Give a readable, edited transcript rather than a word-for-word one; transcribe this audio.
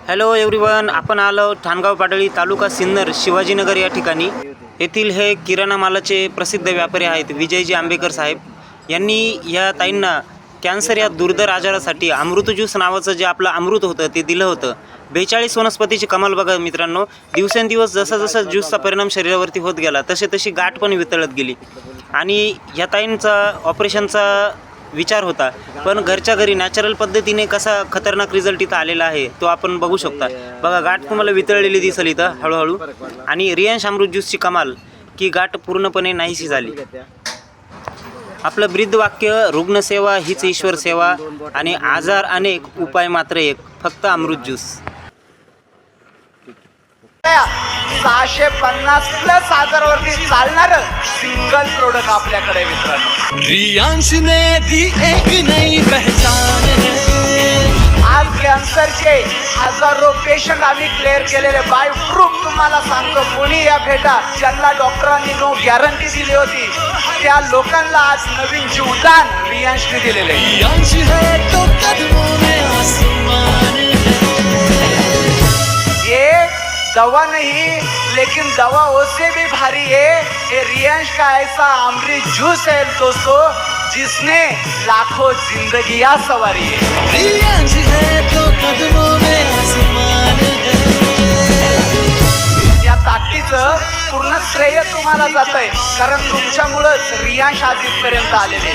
Hello everyone, आपण आलो ठाणगाव पाडळी, तालुका सिन्नर, शिवाजीनगर या ठिकाणी. येथील हे किराणा मालाचे प्रसिद्ध व्यापारी आहेत विजयजी आंबेकर साहेब. यांनी या ताईंना कॅन्सर या दुर्धर आजारासाठी अमृत ज्यूस नावाचं जे आपलं अमृत होतं ते दिलं होतं. 42 वनस्पतीची कमाल बघा मित्रांनो. दिवसेंदिवस जसा जसा ज्यूसचा परिणाम शरीरावरती होत गेला तशी गाठ पण वितळत गेली. आणि या ताईंचा ऑपरेशनचा विचार होता, पण घरच्या घरी नॅचरल पद्धतीने कसा खतरनाक रिझल्ट इथं आलेला आहे तो आपण बघू शकता. बघा, गाठ तुम्हाला वितळलेली दिसेल इथं हळूहळू. आणि रियांश अमृत ज्यूसची कमाल की गाठ पूर्णपणे नाहीशी झाली. आपलं ब्रीद वाक्य, रुग्णसेवा हीच ईश्वर सेवा आणि आजार अनेक उपाय मात्र एक, फक्त अमृत ज्यूस. 650 प्लस आजारावरती चालणार सिंगल प्रोडक्ट आपल्याकडे मित्रांनो. रियांश ने दी एक नई पहचान है. आज कॅन्सरचे हजारो पेशंट आम्ही क्लिअर केलेले बाय प्रूफ तुम्हाला सांगतो. कोणी या भेटा ज्यांना डॉक्टरांनी नो गॅरंटी दिली होती त्या लोकांना आज नवीन जीवदान रियांशने दिलेले. रियांश है तो कदमों में आसमान ये दवा नहीं लेकिन दवा उससे भी भारी है. ये रियांश का ऐसा अमृत जूस है दोस्तों जिसने लाखों जिंदगियां सवारी है. रियांश है तो कदमों में आसमान है. या ताकदीचं पूर्ण श्रेय तुम्हाला जात आहे, कारण तुमच्यामुळेच रियांश आज इथपर्यंत आलेले.